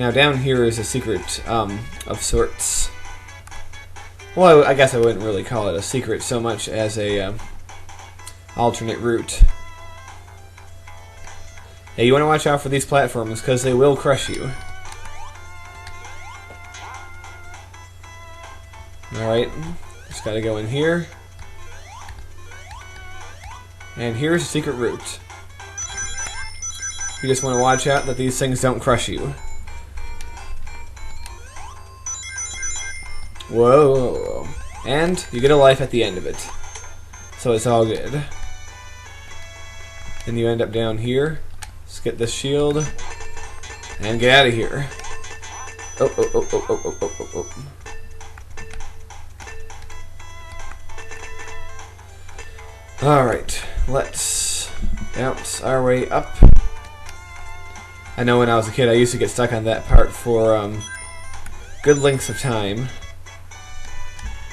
Now down here is a secret of sorts. Well, I guess I wouldn't really call it a secret so much as a alternate route. Hey, you want to watch out for these platforms because they will crush you. Alright, just gotta go in here. And here's a secret route. You just want to watch out that these things don't crush you. Whoa. And you get a life at the end of it. So it's all good. Then you end up down here. Let's get this shield. And get out of here. Oh. Alright, let's bounce our way up. I know when I was a kid I used to get stuck on that part for good lengths of time.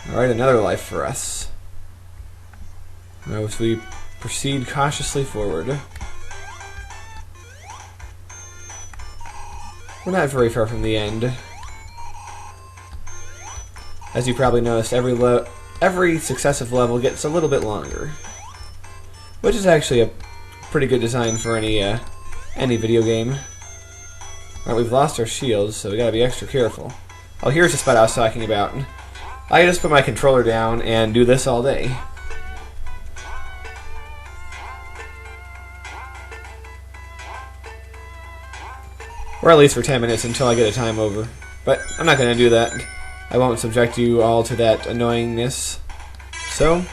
Alright, another life for us. Now as we proceed cautiously forward. We're not very far from the end. As you probably noticed, every successive level gets a little bit longer. Which is actually a pretty good design for any video game. Alright, we've lost our shields, so we gotta be extra careful. Oh, here's the spot I was talking about. I just put my controller down and do this all day. Or at least for 10 minutes until I get a time over. But I'm not gonna do that. I won't subject you all to that annoyingness. So,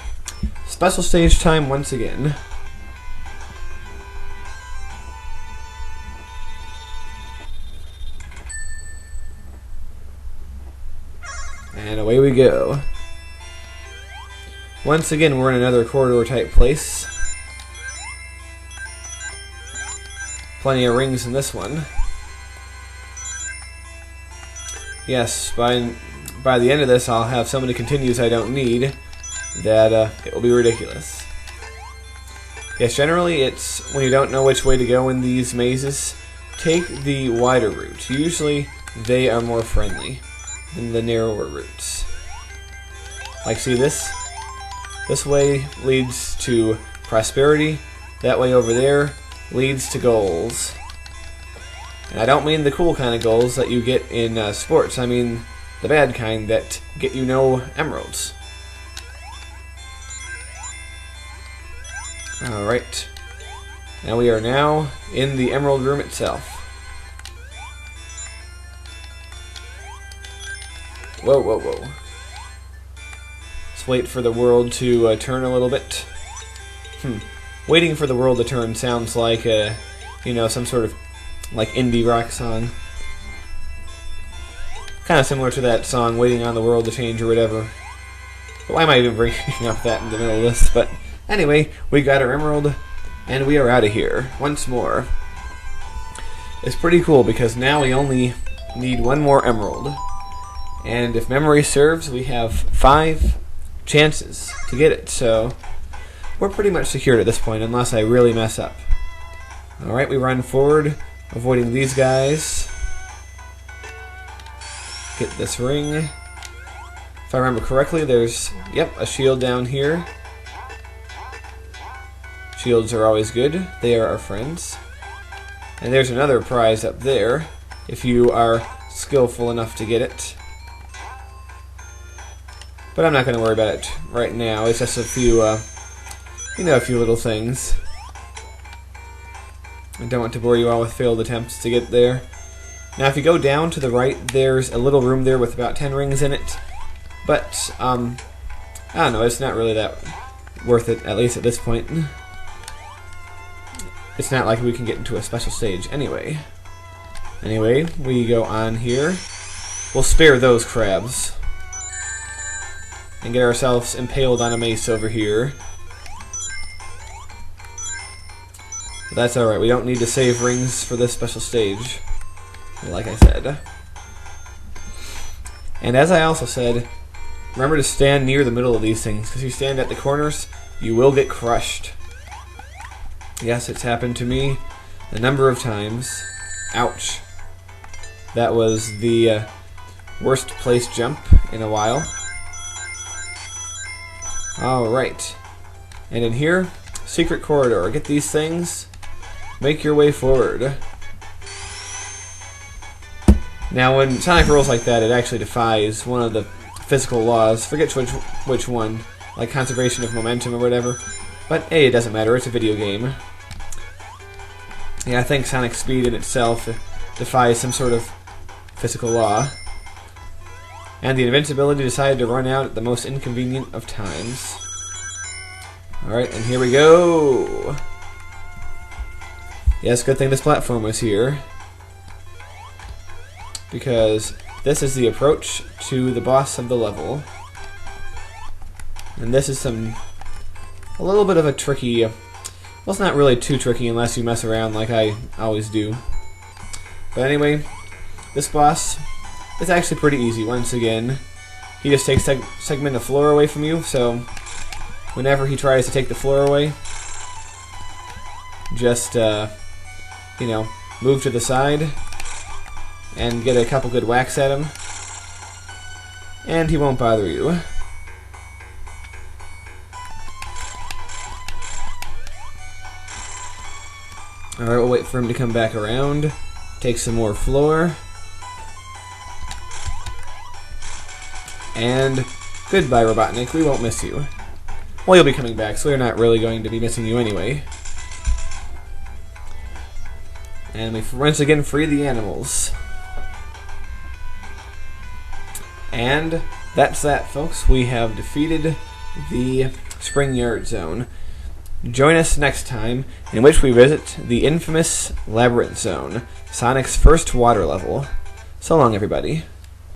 special stage time once again. And away we go. Once again, we're in another corridor type place. Plenty of rings in this one. Yes, by the end of this, I'll have so many continues I don't need that it will be ridiculous. Yes, generally it's when you don't know which way to go in these mazes, take the wider route. Usually they are more friendly than the narrower routes. Like, see this? This way leads to prosperity. That way over there leads to goals. And I don't mean the cool kind of goals that you get in sports. I mean the bad kind that get you no emeralds. Alright. Now we are now in the emerald room itself. Whoa. Let's wait for the world to turn a little bit. Waiting for the world to turn sounds like some sort of like indie rock song. Kind of similar to that song, Waiting on the World to Change or whatever. But why am I even bringing up that in the middle of this? But anyway, we got our emerald, and we are out of here once more. It's pretty cool because now we only need one more emerald. And if memory serves, we have 5 chances to get it. So we're pretty much secured at this point, unless I really mess up. Alright, we run forward, avoiding these guys. Get this ring. If I remember correctly, there's, a shield down here. Shields are always good. They are our friends. And there's another prize up there, if you are skillful enough to get it. But I'm not going to worry about it right now. It's just a few, a few little things. I don't want to bore you all with failed attempts to get there. Now, if you go down to the right, there's a little room there with about 10 rings in it. But, I don't know, it's not really that worth it, at least at this point. It's not like we can get into a special stage anyway. Anyway, we go on here. We'll spare those crabs. And get ourselves impaled on a mace over here. But that's alright, we don't need to save rings for this special stage, like I said. And as I also said, remember to stand near the middle of these things, because if you stand at the corners, you will get crushed. Yes, it's happened to me a number of times. Ouch. That was the worst place jump in a while. Alright. And in here, secret corridor. Get these things. Make your way forward. Now when Sonic rolls like that, it actually defies one of the physical laws. Forget which one. Like conservation of momentum or whatever. But hey, it doesn't matter. It's a video game. Yeah, I think Sonic's speed in itself defies some sort of physical law. And the invincibility decided to run out at the most inconvenient of times. Alright, and here we go! Yes, good thing this platform was here. Because this is the approach to the boss of the level. And this is a little bit of a tricky... Well, it's not really too tricky unless you mess around like I always do. But anyway, this boss is actually pretty easy once again. He just takes a segment of floor away from you, so whenever he tries to take the floor away, just, you know, move to the side and get a couple good whacks at him, and he won't bother you. Alright, we'll wait for him to come back around. Take some more floor. And goodbye, Robotnik. We won't miss you. Well, you'll be coming back, so we're not really going to be missing you anyway. And we once again free the animals. And that's that, folks. We have defeated the Spring Yard Zone. Join us next time, in which we visit the infamous Labyrinth Zone, Sonic's first water level. So long, everybody.